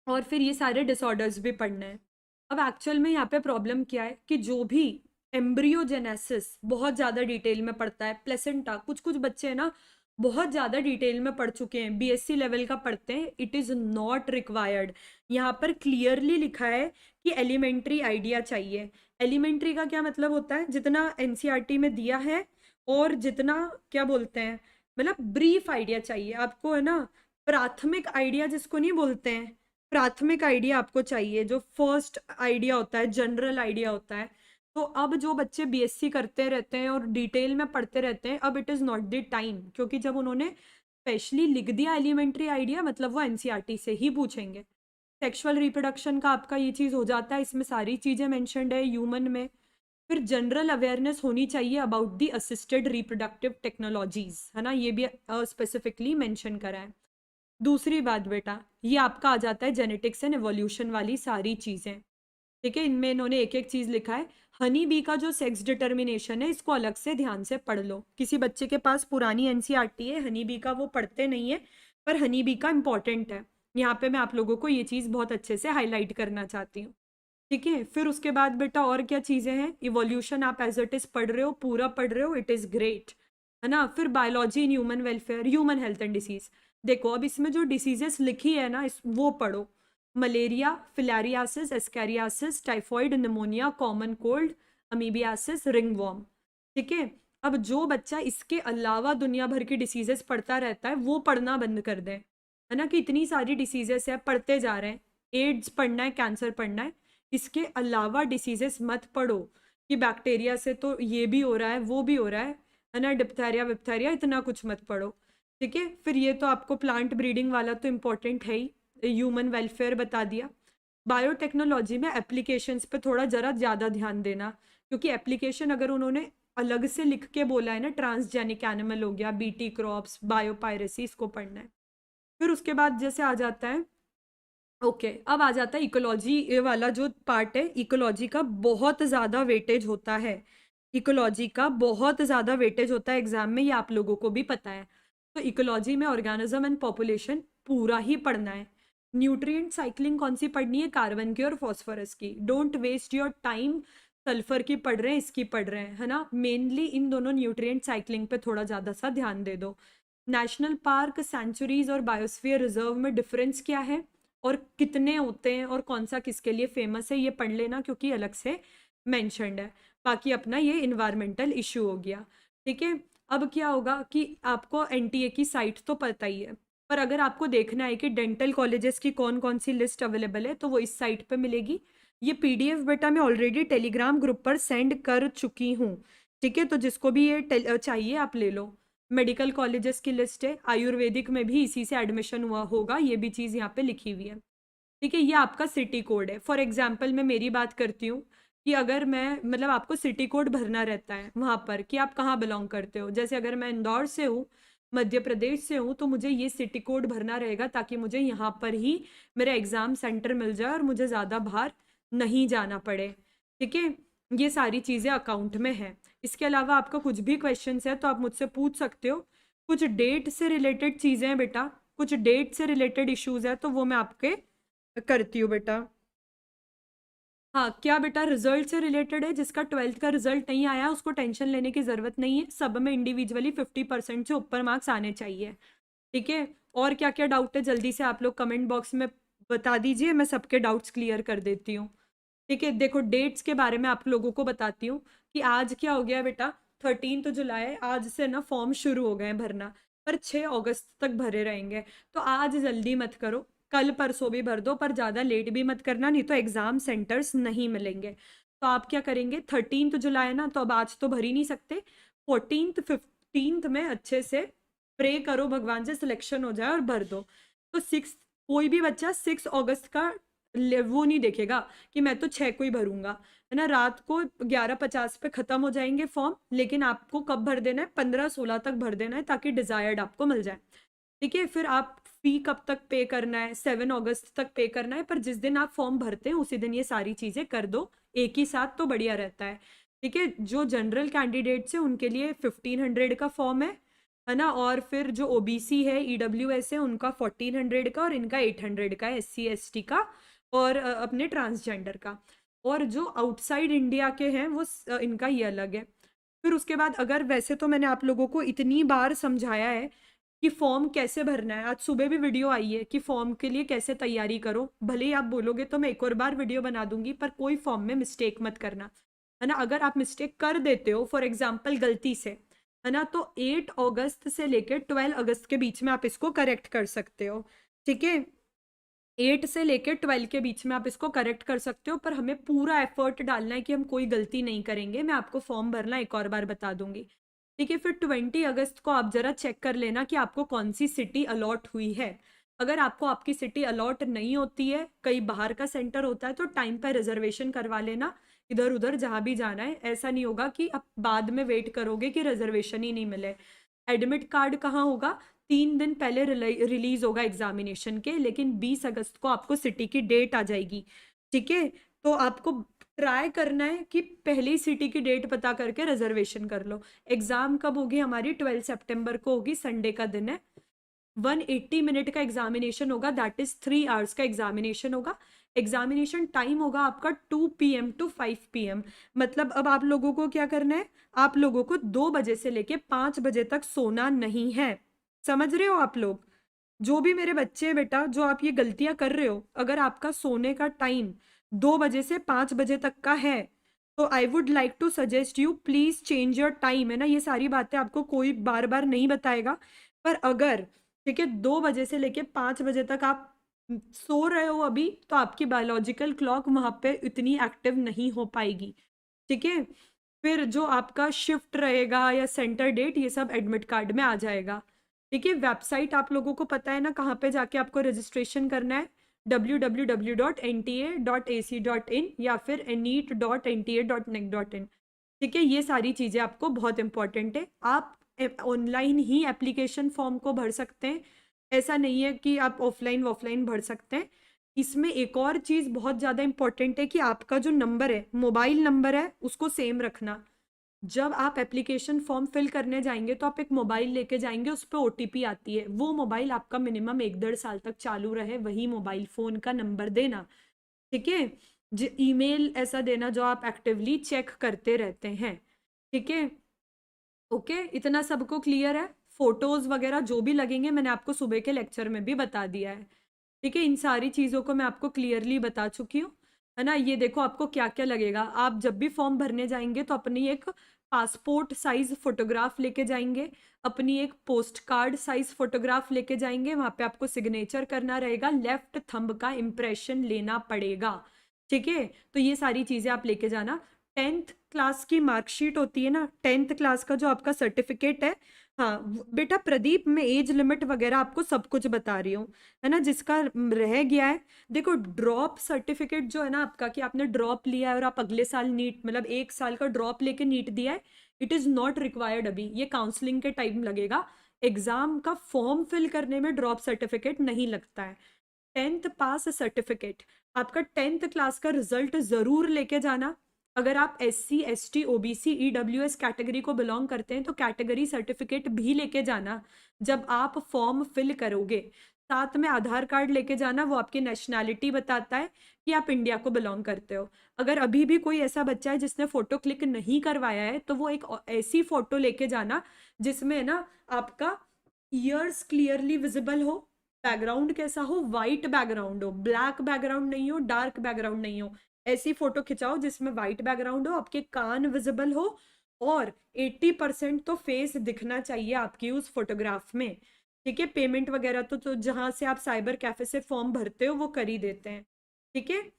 और फिर ये सारे डिसऑर्डर्स भी पढ़ने हैं। अब एक्चुअल में यहाँ पे प्रॉब्लम क्या है कि जो भी एम्ब्रियोजेनेसिस बहुत ज़्यादा डिटेल में पढ़ता है, प्लेसेंटा, कुछ कुछ बच्चे हैं ना बहुत ज़्यादा डिटेल में पढ़ चुके हैं, बीएससी लेवल का पढ़ते हैं, इट इज़ नॉट रिक्वायर्ड। यहाँ पर क्लियरली लिखा है कि एलिमेंट्री आइडिया चाहिए। एलिमेंट्री का क्या मतलब होता है, जितना एनसीईआरटी में दिया है और जितना क्या बोलते हैं, मतलब ब्रीफ आइडिया चाहिए आपको, है ना। प्राथमिक आइडिया जिसको नहीं बोलते हैं, प्राथमिक आइडिया आपको चाहिए, जो फर्स्ट आइडिया होता है, जनरल आइडिया होता है। तो अब जो बच्चे बीएससी करते रहते हैं और डिटेल में पढ़ते रहते हैं, अब it is not the time, क्योंकि जब उन्होंने स्पेशली लिख दिया एलिमेंट्री आइडिया, मतलब वो एनसीईआरटी से ही पूछेंगे। सेक्सुअल रिप्रोडक्शन का आपका ये चीज़ हो जाता है, इसमें सारी चीज़ें मेंशन्ड है ह्यूमन में, फिर जनरल अवेयरनेस होनी चाहिए about the assisted reproductive technologies, है ना, ये भी स्पेसिफिकली मेंशन करा है। दूसरी बात बेटा, ये आपका आ जाता है जेनेटिक्स एंड एवोल्यूशन वाली सारी चीजें, ठीक है। इनमें इन्होंने एक एक चीज लिखा है। हनी बी का जो सेक्स डिटर्मिनेशन है, इसको अलग से ध्यान से पढ़ लो। किसी बच्चे के पास पुरानी एनसीईआरटी है हनी बी का, वो पढ़ते नहीं है, पर हनी बी का इंपॉर्टेंट है। यहाँ पे मैं आप लोगों को ये चीज बहुत अच्छे से हाईलाइट करना चाहती हूँ, ठीक है। फिर उसके बाद बेटा और क्या चीजें हैं, इवोल्यूशन आप एज इट इज पढ़ रहे हो, पूरा पढ़ रहे हो, इट इज ग्रेट, है ना। फिर biology in human welfare, human health and disease. देखो अब इसमें जो डिसीजेस लिखी है ना, वो पढ़ो। Malaria, filariasis, ascariasis, typhoid, pneumonia, common cold, amoebiasis, ringworm, ठीक है। अब जो बच्चा इसके अलावा दुनिया भर की डिसीजेस पढ़ता रहता है, वो पढ़ना बंद कर दे, है ना, कि इतनी सारी डिसीजेस है, पढ़ते जा रहे हैं। एड्स पढ़ना है, कैंसर पढ़ना है, इसके अलावा डिसीजेस मत पढ़ो कि बैक्टीरिया से तो ये भी हो रहा है, वो भी हो रहा है ना, डिप्थेरिया विप्थेरिया, इतना कुछ मत पढ़ो, ठीक है। फिर ये तो आपको प्लांट ब्रीडिंग वाला तो इम्पोर्टेंट है ही, ह्यूमन वेलफेयर बता दिया। बायोटेक्नोलॉजी में एप्लीकेशंस पे थोड़ा जरा ज़्यादा ध्यान देना, क्योंकि एप्लीकेशन अगर उन्होंने अलग से लिख के बोला है ना, ट्रांसजेनिक एनिमल हो गया, बीटी क्रॉप्स, बायोपायरेसी, इसको पढ़ना है। फिर उसके बाद जैसे आ जाता है, ओके अब आ जाता है इकोलॉजी वाला जो पार्ट है। इकोलॉजी का बहुत ज़्यादा वेटेज होता है, इकोलॉजी का बहुत ज़्यादा वेटेज होता है एग्जाम में, ये आप लोगों को भी पता है। तो इकोलॉजी में ऑर्गेनिज्म एंड पॉपुलेशन पूरा ही पढ़ना है। न्यूट्रिएंट साइक्लिंग कौन सी पढ़नी है, कार्बन की और फॉस्फोरस की। Don't waste your time, sulphur की पढ़ रहे हैं, इसकी पढ़ रहे हैं, है ना। मेनली इन दोनों न्यूट्रिएंट साइक्लिंग पे थोड़ा ज़्यादा सा ध्यान दे दो। नेशनल पार्क, सेंचुरीज और बायोस्फीयर रिजर्व में डिफरेंस क्या है और कितने होते हैं और कौन सा किसके लिए फेमस है, ये पढ़ लेना, क्योंकि अलग से मेंशन्ड है। बाकी अपना ये इन्वायरमेंटल इशू हो गया, ठीक है। अब क्या होगा कि आपको एनटीए की साइट तो पता ही है, पर अगर आपको देखना है कि डेंटल कॉलेजेस की कौन कौन सी लिस्ट अवेलेबल है, तो वो इस साइट पे मिलेगी। ये पीडीएफ बेटा मैं ऑलरेडी टेलीग्राम ग्रुप पर सेंड कर चुकी हूँ, ठीक है। तो जिसको भी ये चाहिए आप ले लो। मेडिकल कॉलेजेस की लिस्ट है, आयुर्वेदिक में भी इसी से एडमिशन हुआ होगा, ये भी चीज़ यहाँ पे लिखी हुई है, ठीक है। ये आपका सिटी कोड है। फॉर एग्जाम्पल मैं मेरी बात करती हूँ कि अगर मैं मतलब आपको सिटी कोड भरना रहता है वहाँ पर कि आप कहाँ बिलोंग करते हो। जैसे अगर मैं इंदौर से हूँ, मध्य प्रदेश से हूँ, तो मुझे ये सिटी कोड भरना रहेगा, ताकि मुझे यहाँ पर ही मेरा एग्ज़ाम सेंटर मिल जाए और मुझे ज़्यादा बाहर नहीं जाना पड़े, ठीक है। ये सारी चीज़ें अकाउंट में है। इसके अलावा आपका कुछ भी क्वेश्चंस है तो आप मुझसे पूछ सकते हो। कुछ डेट से रिलेटेड चीज़ें हैं बेटा, कुछ डेट से रिलेटेड इश्यूज है, तो वो मैं आपके करती हूँ बेटा। हाँ क्या बेटा, रिजल्ट से रिलेटेड है, जिसका 12th का रिजल्ट नहीं आया उसको टेंशन लेने की जरूरत नहीं है, सब में इंडिविजुअली 50% से ऊपर मार्क्स आने चाहिए, ठीक है। और क्या क्या डाउट है जल्दी से आप लोग कमेंट बॉक्स में बता दीजिए, मैं सबके डाउट्स क्लियर कर देती हूँ, ठीक है। देखो डेट्स के बारे में आप लोगों को बताती हूँ कि आज क्या हो गया बेटा, 13 जुलाई, आज से ना फॉर्म शुरू हो गए हैं भरना, पर 6 अगस्त तक भरे रहेंगे। तो आज जल्दी मत करो, कल परसों भी भर दो, पर ज़्यादा लेट भी मत करना, नहीं तो एग्ज़ाम सेंटर्स नहीं मिलेंगे। तो आप क्या करेंगे, 13 जुलाई है ना, तो अब आज तो भर ही नहीं सकते, 14th 15th में अच्छे से प्रे करो भगवान से सिलेक्शन हो जाए और भर दो। तो 6, कोई भी बच्चा 6 अगस्त का वो नहीं देखेगा कि मैं तो 6 को ही भरूंगा, है ना। रात को 11:50 पे खत्म हो जाएंगे फॉर्म, लेकिन आपको कब भर देना है, 15-16 तक भर देना है, ताकि डिजायर्ड आपको मिल जाए, ठीक है। फिर आप फी कब तक पे करना है, 7 अगस्त तक पे करना है, पर जिस दिन आप फॉर्म भरते हैं उसी दिन ये सारी चीजें कर दो एक ही साथ, तो बढ़िया रहता है, ठीक है। जो जनरल कैंडिडेट्स है उनके लिए 1500 का फॉर्म है ना। और फिर जो ओबीसी है, ईडब्ल्यूएस है, उनका 1400 का, और इनका 800 का है, एससी एसटी का, और अपने ट्रांसजेंडर का। और जो आउटसाइड इंडिया के हैं वो इनका ये अलग है। फिर उसके बाद अगर, वैसे तो मैंने आप लोगों को इतनी बार समझाया है कि फॉर्म कैसे भरना है, आज सुबह भी वीडियो आई है कि फॉर्म के लिए कैसे तैयारी करो, भले ही आप बोलोगे तो मैं एक और बार वीडियो बना दूंगी, पर कोई फॉर्म में मिस्टेक मत करना, है ना। अगर आप मिस्टेक कर देते हो फॉर एग्जाम्पल गलती से, है ना, तो 8 अगस्त से लेकर 12 अगस्त के बीच में आप इसको करेक्ट कर सकते हो, ठीक है। 8 से लेकर 12 के बीच में आप इसको करेक्ट कर सकते हो, पर हमें पूरा एफर्ट डालना है कि हम कोई गलती नहीं करेंगे। मैं आपको फॉर्म भरना एक और बार बता दूंगी, ठीक है। फिर 20 अगस्त को आप जरा चेक कर लेना कि आपको कौन सी सिटी अलॉट हुई है। अगर आपको आपकी सिटी अलॉट नहीं होती है, कहीं बाहर का सेंटर होता है, तो टाइम पर रिजर्वेशन करवा लेना, इधर उधर जहाँ भी जाना है। ऐसा नहीं होगा कि आप बाद में वेट करोगे कि रिजर्वेशन ही नहीं मिले। एडमिट कार्ड कहाँ होगा? 3 दिन पहले रिलीज होगा एग्जामिनेशन के, लेकिन 20 अगस्त को आपको सिटी की डेट आ जाएगी। ठीक है, तो आपको ट्राई करना है कि पहले ही सिटी की डेट पता करके रिजर्वेशन कर लो। एग्जाम कब होगी हमारी? 12 सितंबर को होगी, संडे का दिन है। 180 मिनट का एग्जामिनेशन होगा, दैट इज 3 आवर्स का एग्जामिनेशन होगा। एग्जामिनेशन टाइम होगा आपका 2 PM to 5 PM। मतलब अब आप लोगों को क्या करना है? आप लोगों को 2 बजे से लेके 5 बजे तक सोना नहीं है। समझ रहे हो आप लोग? जो भी मेरे बच्चे हैं बेटा, जो आप ये गलतियां कर रहे हो, अगर आपका सोने का टाइम 2 बजे से 5 बजे तक का है, तो I would like to suggest you please change your time. है ना, ये सारी बातें आपको कोई बार बार नहीं बताएगा, पर अगर ठीक है 2 बजे से लेके 5 बजे तक आप सो रहे हो अभी, तो आपकी बायोलॉजिकल क्लॉक वहां पे इतनी एक्टिव नहीं हो पाएगी। ठीक है, फिर जो आपका शिफ्ट रहेगा या सेंटर डेट, ये सब एडमिट कार्ड में आ जाएगा। ठीक है, वेबसाइट आप लोगों को पता है ना कहाँ पे जाके आपको रजिस्ट्रेशन करना है? www.nta.ac.in या फिर neet.nta.nic.in। ठीक है, ये सारी चीज़ें आपको बहुत इंपॉर्टेंट है। आप ऑनलाइन ही एप्लीकेशन फॉर्म को भर सकते हैं, ऐसा नहीं है कि आप ऑफलाइन ऑफलाइन भर सकते हैं। इसमें एक और चीज़ बहुत ज़्यादा इंपॉर्टेंट है कि आपका जो नंबर है, मोबाइल नंबर है, उसको सेम रखना। जब आप एप्लीकेशन फॉर्म फिल करने जाएंगे तो आप एक मोबाइल लेके जाएंगे, उस पर OTP आती है, वो मोबाइल आपका मिनिमम 1-1.5 साल तक चालू रहे, वही मोबाइल फोन का नंबर देना। ठीक है, ईमेल ऐसा देना जो आप एक्टिवली चेक करते रहते हैं। ठीक है, ओके, इतना सबको क्लियर है? फोटोज वगैरह जो भी लगेंगे मैंने आपको सुबह के लेक्चर में भी बता दिया है। ठीक है, इन सारी चीज़ों को मैं आपको क्लियरली बता चुकी हूँ। है ना, ये देखो आपको क्या क्या लगेगा। आप जब भी फॉर्म भरने जाएंगे तो अपनी एक पासपोर्ट साइज फोटोग्राफ लेके जाएंगे, अपनी एक पोस्ट कार्ड साइज फोटोग्राफ लेके जाएंगे, वहां पे आपको सिग्नेचर करना रहेगा, लेफ्ट थंब का इम्प्रेशन लेना पड़ेगा। ठीक है, तो ये सारी चीजें आप लेके जाना। 10th क्लास की मार्कशीट होती है ना, 10th क्लास का जो आपका सर्टिफिकेट है। हाँ बेटा प्रदीप, मैं एज लिमिट वगैरह आपको सब कुछ बता रही हूँ, है ना, जिसका रह गया है। देखो ड्रॉप सर्टिफिकेट जो है ना आपका, कि आपने ड्रॉप लिया है और आप अगले साल नीट, मतलब 1 साल का ड्रॉप लेके नीट दिया है, इट इज नॉट रिक्वायर्ड अभी, ये काउंसलिंग के टाइम लगेगा। एग्जाम का फॉर्म फिल करने में ड्रॉप सर्टिफिकेट नहीं लगता है। 10th पास सर्टिफिकेट, आपका 10th क्लास का रिजल्ट जरूर लेके जाना। अगर आप SC ST OBC EWS category को बिलोंग करते हैं तो कैटेगरी सर्टिफिकेट भी लेके जाना जब आप फॉर्म फिल करोगे। साथ में आधार कार्ड लेके जाना, वो आपकी नेशनैलिटी बताता है कि आप इंडिया को बिलोंग करते हो। अगर अभी भी कोई ऐसा बच्चा है जिसने फोटो क्लिक नहीं करवाया है, तो वो एक ऐसी फोटो लेके जाना जिसमें ना आपका ईयर्स क्लियरली विजिबल हो, बैकग्राउंड कैसा हो, वाइट बैकग्राउंड हो, ब्लैक बैकग्राउंड नहीं हो, डार्क बैकग्राउंड नहीं हो। ऐसी फोटो खिंचाओ जिसमें वाइट बैकग्राउंड हो, आपके कान विजिबल हो, और 80% तो फेस दिखना चाहिए आपकी उस फोटोग्राफ में। ठीक है, पेमेंट वगैरह तो जहां से आप साइबर कैफे से फॉर्म भरते हो वो कर ही देते हैं। ठीक है,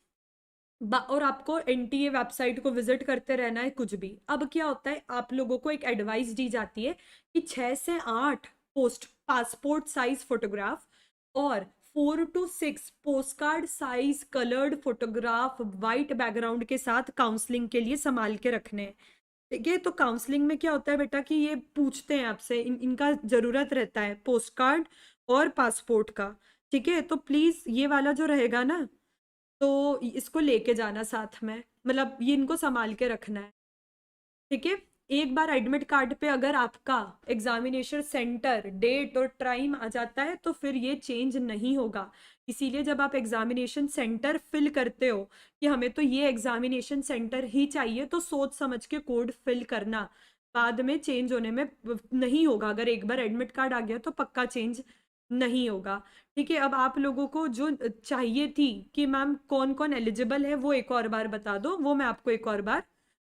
और आपको NTA वेबसाइट को विजिट करते रहना है कुछ भी। अब क्या होता है, आप लोगों को एक एडवाइस दी जाती है कि 6 से 8 पोस्ट पासपोर्ट साइज फोटोग्राफ और 4 to 6 post card size coloured photograph white background के साथ काउंसलिंग के लिए संभाल के रखने हैं। ठीक है, तो काउंसलिंग में क्या होता है बेटा कि ये पूछते हैं आपसे, इनका जरूरत रहता है पोस्ट कार्ड और पासपोर्ट का। ठीक है, तो प्लीज ये वाला जो रहेगा ना, तो इसको लेके जाना साथ में, मतलब ये इनको संभाल के रखना है। ठीक है, एक बार एडमिट कार्ड पे अगर आपका एग्जामिनेशन सेंटर डेट और टाइम आ जाता है तो फिर ये चेंज नहीं होगा। इसीलिए जब आप एग्जामिनेशन सेंटर फिल करते हो कि हमें तो ये एग्जामिनेशन सेंटर ही चाहिए, तो सोच समझ के कोड फिल करना, बाद में चेंज होने में नहीं होगा। अगर एक बार एडमिट कार्ड आ गया तो पक्का चेंज नहीं होगा। ठीक है, अब आप लोगों को जो चाहिए थी कि मैम कौन कौन एलिजिबल है, वो एक और बार बता दो, वो मैं आपको एक और बार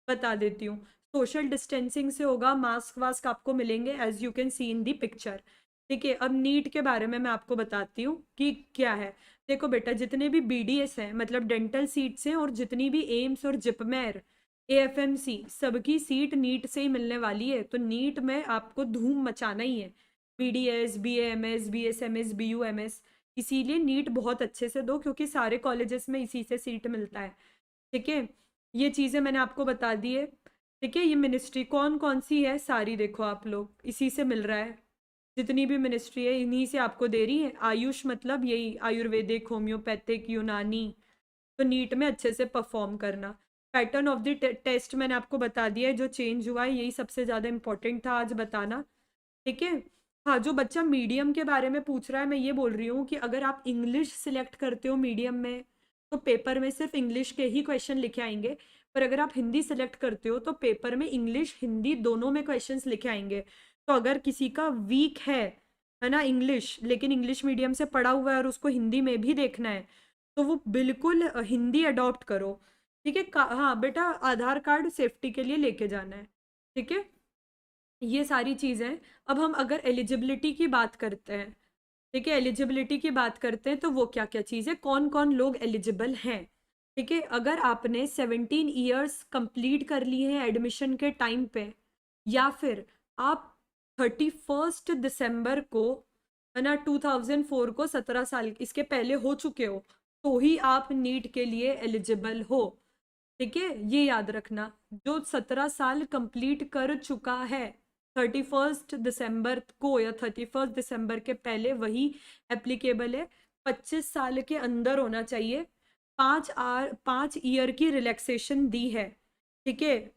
बता देती हूँ। सोशल डिस्टेंसिंग से होगा, मास्क वास्क आपको मिलेंगे as you can see in the picture. ठीक है, अब नीट के बारे में मैं आपको बताती हूँ कि क्या है। देखो बेटा, जितने भी BDS हैं, मतलब डेंटल सीट्स हैं, और जितनी भी एम्स और जिपमेर AFMC, सबकी सीट नीट से ही मिलने वाली है। तो नीट में आपको धूम मचाना ही है, BDS BAMS BSMS BUMS। इसीलिए नीट बहुत अच्छे से दो, क्योंकि सारे कॉलेजेस में इसी से सीट मिलता है। ठीक है, ये चीज़ें मैंने आपको बता दी है। ठीक है, ये मिनिस्ट्री कौन कौन सी है सारी देखो आप लोग, इसी से मिल रहा है। जितनी भी मिनिस्ट्री है इन्हीं से आपको दे रही है। आयुष मतलब यही आयुर्वेदिक, होम्योपैथिक, यूनानी। तो नीट में अच्छे से परफॉर्म करना। पैटर्न ऑफ द टेस्ट मैंने आपको बता दिया है, जो चेंज हुआ है यही सबसे ज़्यादा इंपॉर्टेंट था आज बताना। ठीक है। हाँ, जो बच्चा मीडियम के बारे में पूछ रहा है, मैं ये बोल रही हूँ कि अगर आप इंग्लिश सिलेक्ट करते हो मीडियम में तो पेपर में सिर्फ इंग्लिश के ही क्वेश्चन लिखे आएंगे। पर अगर आप हिंदी सिलेक्ट करते हो तो पेपर में इंग्लिश हिंदी दोनों में क्वेश्चंस लिखे आएंगे। तो अगर किसी का वीक है ना इंग्लिश, लेकिन इंग्लिश मीडियम से पढ़ा हुआ है और उसको हिंदी में भी देखना है, तो वो बिल्कुल हिंदी अडॉप्ट करो। ठीक है। हाँ बेटा, आधार कार्ड सेफ्टी के लिए लेके जाना है। ठीक है, ये सारी चीज़ें। अब हम अगर एलिजिबिलिटी की बात करते हैं, ठीक है, एलिजिबिलिटी की बात करते हैं तो वो क्या क्या चीज़ है, कौन कौन लोग एलिजिबल हैं। ठीक है, अगर आपने 17 ईयर्स कंप्लीट कर लिए हैं एडमिशन के टाइम पे, या फिर आप 31 दिसंबर को, है ना, 2004 को 17 साल इसके पहले हो चुके हो, तो ही आप नीट के लिए एलिजिबल हो। ठीक है, ये याद रखना। जो 17 साल कंप्लीट कर चुका है 31 दिसंबर को या 31 दिसंबर के पहले, वही एप्लीकेबल है। 25 साल के अंदर होना चाहिए। 5 ईयर की रिलैक्सेशन दी है। ठीक है,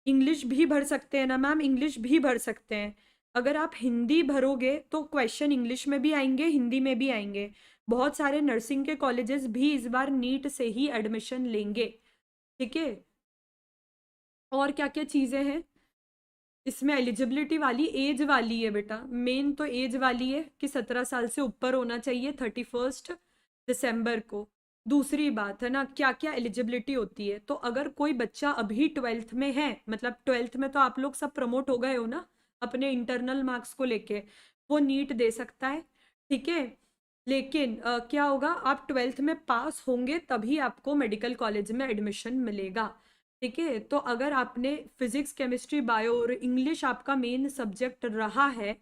इंग्लिश भी भर सकते हैं ना मैम, इंग्लिश भी भर सकते हैं। अगर आप हिंदी भरोगे तो क्वेश्चन इंग्लिश में भी आएंगे, हिंदी में भी आएंगे। बहुत सारे नर्सिंग के कॉलेजेस भी इस बार नीट से ही एडमिशन लेंगे। ठीक है, और क्या क्या चीज़ें हैं इसमें एलिजिबिलिटी वाली, एज वाली है बेटा। मेन तो एज वाली है कि 17 साल से ऊपर होना चाहिए 31 दिसंबर को। दूसरी बात है ना, क्या क्या एलिजिबिलिटी होती है, तो अगर कोई बच्चा अभी 12th में है, मतलब 12th में तो आप लोग सब प्रमोट हो गए हो ना अपने इंटरनल मार्क्स को लेके, वो नीट दे सकता है। ठीक है, लेकिन क्या होगा, आप 12th में पास होंगे तभी आपको मेडिकल कॉलेज में एडमिशन मिलेगा। ठीक है, तो अगर आपने फिजिक्स, केमिस्ट्री, बायो और इंग्लिश आपका मेन सब्जेक्ट रहा है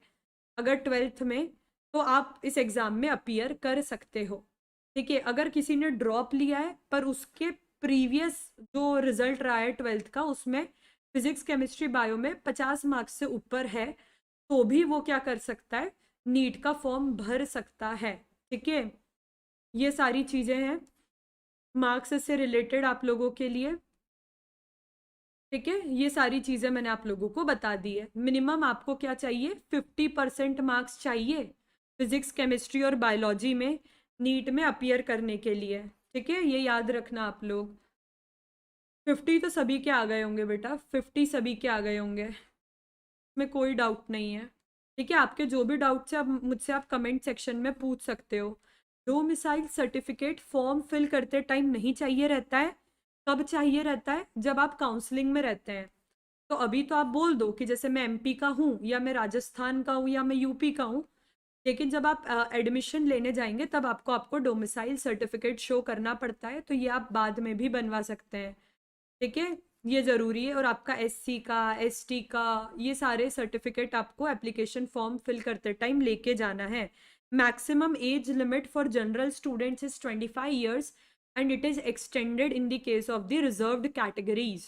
अगर 12th में, तो आप इस एग्ज़ाम में अपीयर कर सकते हो। ठीक है, अगर किसी ने ड्रॉप लिया है पर उसके प्रीवियस जो रिजल्ट रहा है 12th का, उसमें फिजिक्स, केमिस्ट्री, बायो में 50 मार्क्स से ऊपर है, तो भी वो क्या कर सकता है, नीट का फॉर्म भर सकता है। ठीक है, ये सारी चीज़ें हैं मार्क्स से रिलेटेड आप लोगों के लिए। ठीक है, ये सारी चीज़ें मैंने आप लोगों को बता दी है। मिनिमम आपको क्या चाहिए, 50% मार्क्स चाहिए फिजिक्स, केमिस्ट्री और बायोलॉजी में नीट में अपीयर करने के लिए। ठीक है, ये याद रखना आप लोग। 50 तो सभी के आ गए होंगे बेटा, 50 सभी के आ गए होंगे, में कोई डाउट नहीं है। ठीक है, आपके जो भी डाउट्स है आप मुझसे आप कमेंट सेक्शन में पूछ सकते हो। डोमिसाइल सर्टिफिकेट फॉर्म फिल करते टाइम नहीं चाहिए रहता है। कब चाहिए रहता है, जब आप काउंसलिंग में रहते हैं। तो अभी तो आप बोल दो कि जैसे मैं एमपी का हूँ या मैं राजस्थान का हूँ या मैं यूपी का हूँ, लेकिन जब आप एडमिशन लेने जाएंगे तब आपको सर्टिफिकेट शो करना पड़ता है। तो ये आप बाद में भी बनवा सकते हैं। ठीक है, ये ज़रूरी है। और आपका एससी का, एसटी का, ये सारे सर्टिफिकेट आपको एप्लीकेशन फॉर्म फिल करते टाइम लेके जाना है। Maximum age limit for general students is 25 years and it is extended in the case of the reserved categories.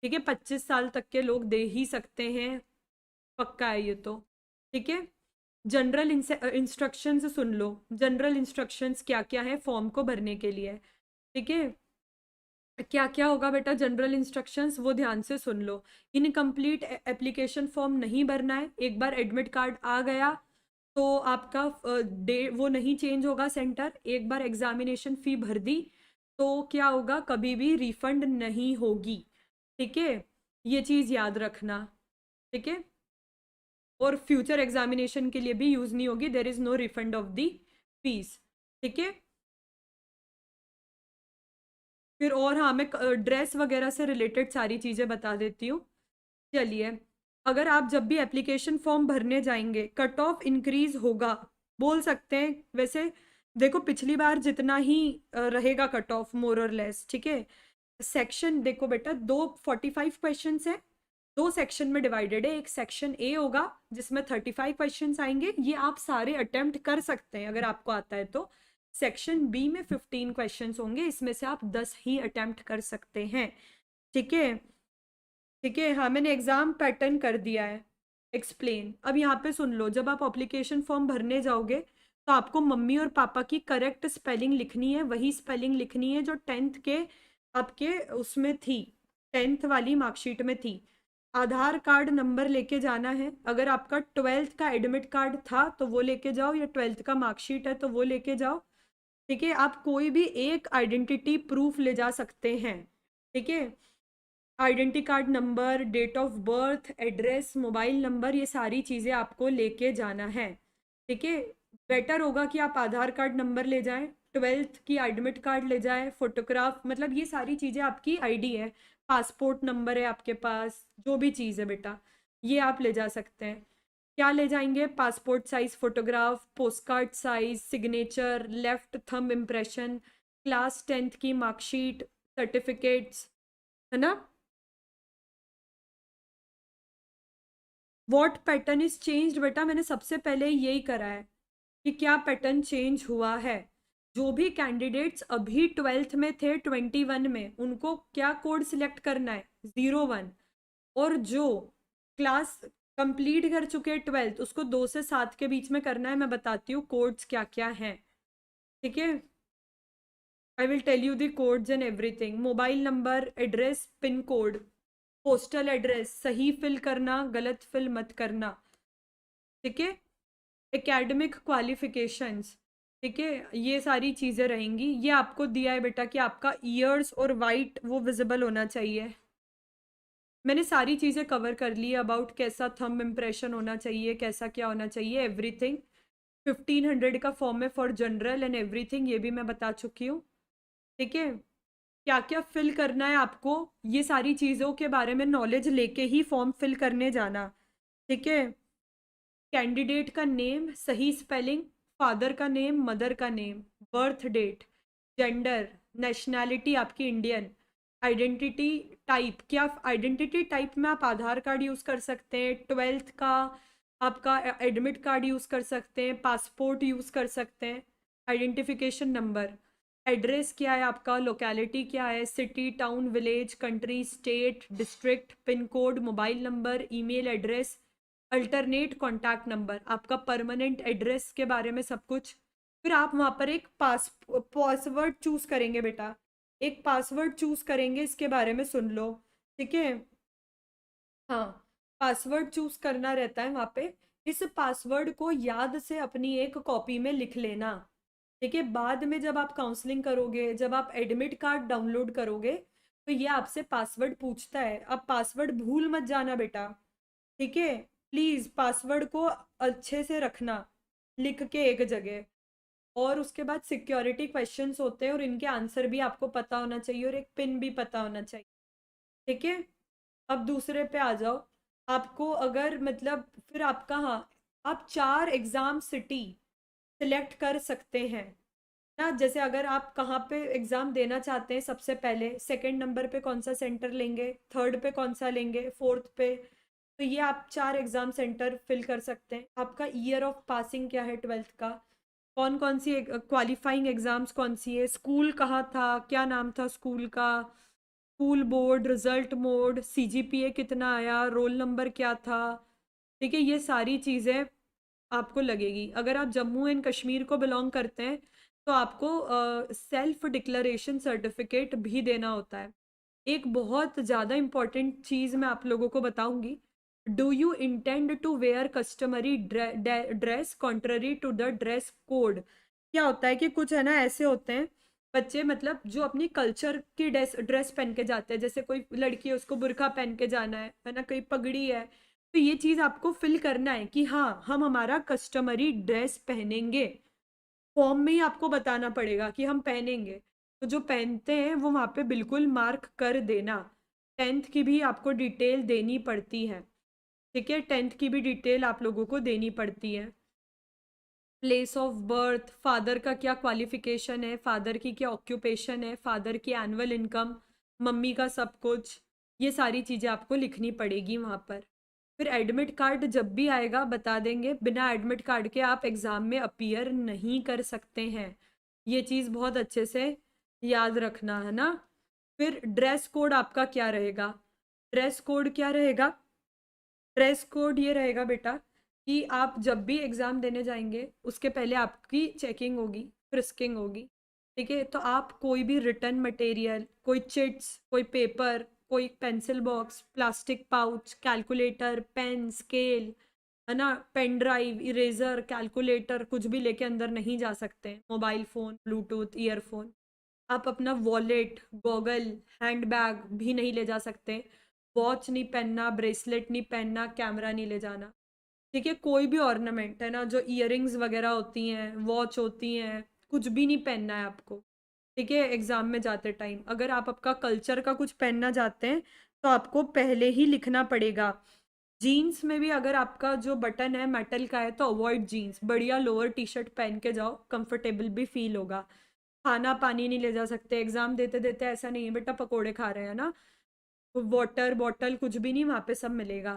ठीक है, 25 साल तक के लोग दे ही सकते हैं, पक्का है ये तो। ठीक है, जनरल इंस्ट्रक्शंस सुन लो। जनरल इंस्ट्रक्शंस क्या क्या है फॉर्म को भरने के लिए। ठीक है, क्या क्या होगा बेटा जनरल इंस्ट्रक्शंस, वो ध्यान से सुन लो। इनकम्प्लीट एप्लीकेशन फॉर्म नहीं भरना है। एक बार एडमिट कार्ड आ गया तो आपका डे वो नहीं चेंज होगा सेंटर। एक बार एग्जामिनेशन फ़ी भर दी तो क्या होगा, कभी भी रिफंड नहीं होगी। ठीक है, ये चीज़ याद रखना। ठीक है, और फ्यूचर एग्जामिनेशन के लिए भी यूज़ नहीं होगी। There is no refund of the fee. ठीक है, फिर और हाँ, मैं ड्रेस वगैरह से रिलेटेड सारी चीज़ें बता देती हूँ। चलिए, अगर आप जब भी एप्लीकेशन फॉर्म भरने जाएंगे कट ऑफ इंक्रीज होगा, बोल सकते हैं वैसे। देखो पिछली बार जितना ही रहेगा कट ऑफ मोर और लेस। ठीक है, सेक्शन देखो बेटा, 45 क्वेश्चंस है, 2 सेक्शन में डिवाइडेड है। एक सेक्शन ए होगा जिसमें 35 क्वेश्चंस आएंगे, ये आप सारे अटेम्प्ट कर सकते हैं अगर आपको आता है तो। सेक्शन बी में 15 क्वेश्चंस होंगे, इसमें से आप 10 ही अटेम्प्ट कर सकते हैं। ठीक है, ठीक है। हाँ, मैंने एग्जाम पैटर्न कर दिया है एक्सप्लेन। अब यहाँ पे सुन लो, जब आप एप्लीकेशन फॉर्म भरने जाओगे तो आपको मम्मी और पापा की करेक्ट स्पेलिंग लिखनी है, वही स्पेलिंग लिखनी है जो 10th के आपके उसमें थी, 10th वाली मार्कशीट में थी। आधार कार्ड नंबर लेके जाना है। अगर आपका 12th का एडमिट कार्ड था तो वो लेके जाओ, या 12th का मार्कशीट है तो वो लेके जाओ। ठीक है, आप कोई भी एक आइडेंटिटी प्रूफ ले जा सकते हैं। ठीक है, identity card number, date of birth, address, mobile number, ये सारी चीज़ें आपको लेके जाना है। ठीक है, बेटर होगा कि आप आधार कार्ड नंबर ले जाएं, 12th की एडमिट कार्ड ले जाएं, फोटोग्राफ, मतलब ये सारी चीज़ें आपकी आईडी है, पासपोर्ट नंबर है आपके पास, जो भी चीज़ है बेटा ये आप ले जा सकते हैं। क्या ले जाएंगे? Passport size photograph, post card size, signature, left thumb impression, class 10th की मार्कशीट, सर्टिफिकेट्स, है ना। What pattern is changed? बेटा मैंने सबसे पहले यही करा है कि क्या पैटर्न चेंज हुआ है। जो भी कैंडिडेट्स अभी 12th में थे 21 में, उनको क्या कोड सिलेक्ट करना है? 01। और जो क्लास कंप्लीट कर चुके 12th, उसको 2 से 7 के बीच में करना है। मैं बताती हूँ कोड्स क्या क्या हैं। ठीक है, I will tell you the codes and everything. Mobile number, address, pin code, postal address सही फिल करना, गलत फिल मत करना। ठीक है, एकेडमिक क्वालिफिकेशंस, ठीक है, ये सारी चीज़ें रहेंगी। ये आपको दिया है बेटा कि आपका ईयर्स और वाइट वो विजिबल होना चाहिए। मैंने सारी चीज़ें कवर कर ली अबाउट कैसा थंब इम्प्रेशन होना चाहिए, कैसा क्या होना चाहिए, एवरीथिंग। 1500 का फॉर्म है फॉर जनरल एंड एवरीथिंग, ये भी मैं बता चुकी हूँ। ठीक है, क्या क्या फिल करना है आपको, ये सारी चीज़ों के बारे में नॉलेज लेके ही फॉर्म फिल करने जाना। ठीक है, कैंडिडेट का नेम सही स्पेलिंग, फादर का नेम, मदर का name, birth date, gender, nationality आपकी इंडियन, आइडेंटिटी टाइप, क्या आइडेंटिटी टाइप में आप आधार कार्ड यूज़ कर सकते हैं, 12th का आपका एडमिट कार्ड यूज़ कर सकते हैं, पासपोर्ट यूज़ कर सकते हैं, आइडेंटिफिकेशन नंबर, एड्रेस क्या है आपका, लोकेलिटी क्या है, city, town, village, country, state, district, pin code, mobile number, email address, alternate contact number, आपका परमानेंट एड्रेस के बारे में सब कुछ। फिर आप वहाँ पर एक पासवर्ड चूज करेंगे बेटा, एक पासवर्ड चूज करेंगे, इसके बारे में सुन लो। ठीक है, हाँ, पासवर्ड चूज करना रहता है वहाँ पे। इस पासवर्ड को याद से अपनी एक कॉपी में लिख लेना। ठीक है, बाद में जब आप काउंसलिंग करोगे, जब आप एडमिट कार्ड डाउनलोड करोगे, तो ये आपसे पासवर्ड पूछता है। अब पासवर्ड भूल मत जाना बेटा। ठीक है, प्लीज पासवर्ड को अच्छे से रखना लिख के एक जगह। और उसके बाद सिक्योरिटी क्वेश्चंस होते हैं और इनके आंसर भी आपको पता होना चाहिए और एक पिन भी पता होना चाहिए। ठीक है, अब दूसरे पे आ जाओ। आपको अगर मतलब फिर आपका, हाँ, आप 4 एग्जाम सिटी सिलेक्ट कर सकते हैं ना। जैसे अगर आप कहाँ पे एग्जाम देना चाहते हैं, सबसे पहले सेकंड नंबर पे कौन सा सेंटर लेंगे, थर्ड पे कौन सा लेंगे, फोर्थ पे, तो ये आप 4 एग्जाम सेंटर फिल कर सकते हैं। आपका ईयर ऑफ पासिंग क्या है 12th का, कौन कौन सी क्वालिफाइंग एग्जाम्स कौन सी है, स्कूल कहाँ था, क्या नाम था स्कूल का, school board, result mode, CGPA कितना आया, रोल नंबर क्या था। ठीक है, ये सारी चीज़ें आपको लगेगी। अगर आप जम्मू एंड कश्मीर को बिलोंग करते हैं तो आपको सेल्फ डिक्लेरेशन सर्टिफिकेट भी देना होता है। एक बहुत ज़्यादा इम्पॉर्टेंट चीज़ मैं आप लोगों को बताऊंगी। Do you intend to wear customary dress contrary to the dress code? क्या होता है कि कुछ है ना ऐसे होते हैं बच्चे, मतलब जो अपनी कल्चर की ड्रेस ड्रेस पहन के जाते हैं, जैसे कोई लड़की है उसको बुर्का पहन के जाना है ना, कोई पगड़ी है, तो ये चीज़ आपको फिल करना है कि हाँ हम हमारा कस्टमरी ड्रेस पहनेंगे। फॉर्म में ही आपको बताना पड़ेगा कि हम पहनेंगे। तो जो पहनते हैं वो वहाँ पे बिल्कुल मार्क कर देना। 10th की भी आपको डिटेल देनी पड़ती है। ठीक है, 10th की भी डिटेल आप लोगों को देनी पड़ती है। प्लेस ऑफ बर्थ, फादर का क्या क्वालिफिकेशन है, फादर की क्या ऑक्यूपेशन है, फादर की एनुअल इनकम, मम्मी का सब कुछ, ये सारी चीज़ें आपको लिखनी पड़ेगी वहाँ पर। फिर एडमिट कार्ड जब भी आएगा बता देंगे, बिना एडमिट कार्ड के आप एग्ज़ाम में अपीयर नहीं कर सकते हैं। ये चीज़ बहुत अच्छे से याद रखना है ना। फिर ड्रेस कोड आपका क्या रहेगा? ड्रेस कोड क्या रहेगा? ड्रेस कोड ये रहेगा बेटा कि आप जब भी एग्ज़ाम देने जाएंगे उसके पहले आपकी चेकिंग होगी, फ्रिस्किंग होगी। ठीक है, तो आप कोई भी रिटर्न मटेरियल, कोई चिट्स, कोई पेपर, कोई pencil box, plastic pouch, calculator, pen, scale, है ना, पेन ड्राइव, इरेजर, कैलकुलेटर, कुछ भी लेके अंदर नहीं जा सकते। Mobile phone, Bluetooth, earphone. आप अपना वॉलेट, गॉगल, हैंड बैग भी नहीं ले जा सकते। वॉच नहीं पहनना, ब्रेसलेट नहीं पहनना, कैमरा नहीं ले जाना। ठीक है, कोई भी ऑर्नामेंट है ना, जो इयररिंग्स वगैरह होती हैं, वॉच होती हैं, कुछ भी नहीं पहनना है आपको। ठीक है, एग्जाम में जाते टाइम अगर आप आपका कल्चर का कुछ पहनना चाहते हैं तो आपको पहले ही लिखना पड़ेगा। जीन्स में भी अगर आपका जो बटन है मेटल का है तो अवॉइड जीन्स, बढ़िया लोअर टी शर्ट पहन के जाओ, कंफर्टेबल भी फील होगा। खाना पानी नहीं ले जा सकते एग्जाम देते देते, ऐसा नहीं है बेटा पकोड़े खा रहे हैं ना, वाटर बॉटल कुछ भी नहीं, वहाँ पे सब मिलेगा।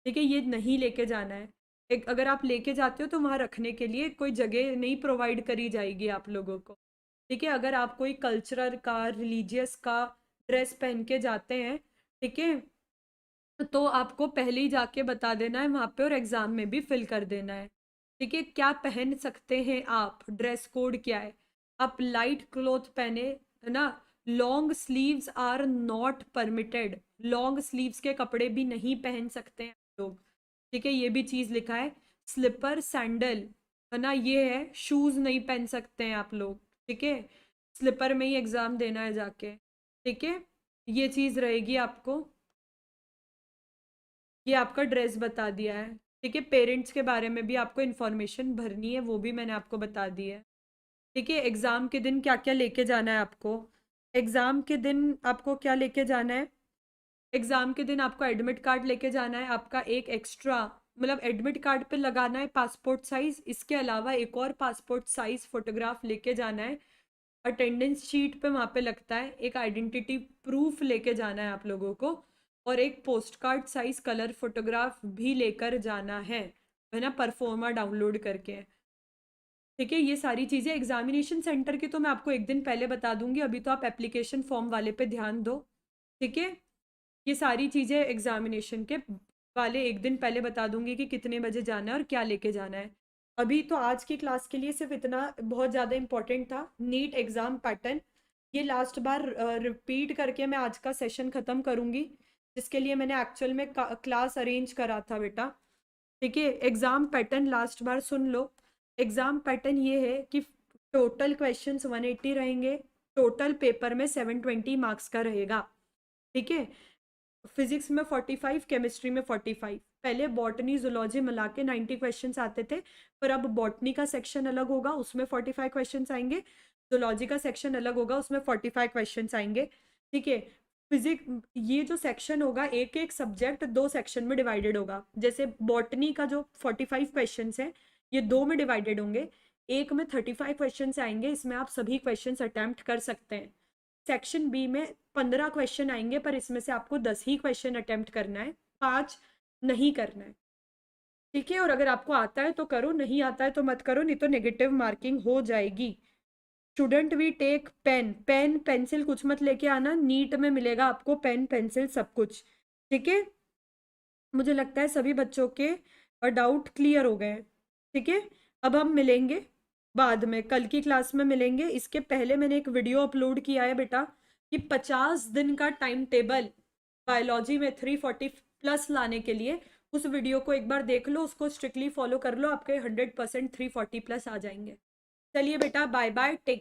ठीक है, ये नहीं लेके जाना है। एक अगर आप लेके जाते हो तो वहाँ रखने के लिए कोई जगह नहीं प्रोवाइड करी जाएगी आप लोगों को। ठीक है, अगर आप कोई कल्चरल का, रिलीजियस का ड्रेस पहन के जाते हैं, ठीक है, तो आपको पहले ही जाके बता देना है वहाँ पे और एग्जाम में भी फिल कर देना है। ठीक है, क्या पहन सकते हैं आप, ड्रेस कोड क्या है? आप लाइट क्लॉथ पहने, है ना। Long sleeves are not permitted, long sleeves के कपड़े भी नहीं पहन सकते हैं लोग। ठीक है, ये भी चीज़ लिखा है। स्लीपर सैंडल, है ना, ये है, शूज़ नहीं पहन सकते हैं आप लोग। ठीक है, स्लीपर में ही एग्ज़ाम देना है जाके। ठीक है, ये चीज़ रहेगी आपको। ये आपका ड्रेस बता दिया है। ठीक है, पेरेंट्स के बारे में भी आपको इन्फॉर्मेशन भरनी है, वो भी मैंने आपको बता दी है। ठीक है, एग्ज़ाम के दिन क्या क्या लेके जाना है आपको? एग्ज़ाम के दिन आपको क्या लेके जाना है? एग्ज़ाम के दिन आपको एडमिट कार्ड लेके जाना है, आपका एक एक्स्ट्रा, मतलब एडमिट कार्ड पे लगाना है पासपोर्ट साइज़, इसके अलावा एक और पासपोर्ट साइज़ फ़ोटोग्राफ लेके जाना है। अटेंडेंस शीट पे वहाँ पे लगता है, एक आइडेंटिटी प्रूफ लेके जाना है आप लोगों को, और एक post card size colour photograph भी लेकर जाना है ना, परफॉर्मा डाउनलोड करके। ठीक है, ये सारी चीज़ें एग्जामिनेशन सेंटर की तो मैं आपको एक दिन पहले बता दूंगी, अभी तो आप एप्लीकेशन फॉर्म वाले पे ध्यान दो। ठीक है, ये सारी चीज़ें एग्जामिनेशन के वाले एक दिन पहले बता दूंगी कि कितने बजे जाना है और क्या लेके जाना है। अभी तो आज की क्लास के लिए सिर्फ इतना बहुत ज़्यादा इंपॉर्टेंट था, नीट एग्ज़ाम पैटर्न। ये लास्ट बार रिपीट करके मैं आज का सेशन ख़त्म करूँगी, जिसके लिए मैंने एक्चुअल में क्लास अरेंज करा था बेटा। ठीक है, एग्ज़ाम पैटर्न लास्ट बार सुन लो। एग्ज़ाम पैटर्न ये है कि टोटल क्वेश्चंस 180 रहेंगे, टोटल पेपर में 720 मार्क्स का रहेगा। ठीक है, फिजिक्स में 45, केमिस्ट्री में 45। पहले बॉटनी जूलॉजी मिला के 90 क्वेश्चंस आते थे, पर अब बॉटनी का सेक्शन अलग होगा, उसमें 45 क्वेश्चंस आएंगे। जूलॉजी का सेक्शन अलग होगा, उसमें 45 क्वेश्चंस आएंगे। ठीक है, फिजिक्स, ये जो सेक्शन होगा एक एक सब्जेक्ट दो सेक्शन में डिवाइडेड होगा। जैसे बॉटनी का जो 45 क्वेश्चंस है ये दो में डिवाइडेड होंगे, एक में 35 क्वेश्चंस आएंगे, इसमें आप सभी क्वेश्चंस अटेम्प्ट कर सकते हैं। सेक्शन बी में 15 क्वेश्चन आएंगे, पर इसमें से आपको 10 ही क्वेश्चन अटेम्प्ट करना है, 5 नहीं करना है। ठीक है, और अगर आपको आता है तो करो, नहीं आता है तो मत करो, नहीं तो नेगेटिव मार्किंग हो जाएगी। Student we take pen, pen pencil कुछ मत लेके आना, नीट में मिलेगा आपको पेन पेंसिल सब कुछ। ठीक है, मुझे लगता है सभी बच्चों के डाउट क्लियर हो गए। ठीक है, अब हम मिलेंगे बाद में, कल की क्लास में मिलेंगे। इसके पहले मैंने एक वीडियो अपलोड किया है बेटा कि 50 दिन का टाइम टेबल बायोलॉजी में 340 प्लस लाने के लिए, उस वीडियो को एक बार देख लो, उसको स्ट्रिक्टली फॉलो कर लो, आपके 100% 340 प्लस आ जाएंगे। चलिए बेटा, बाय बाय, टेक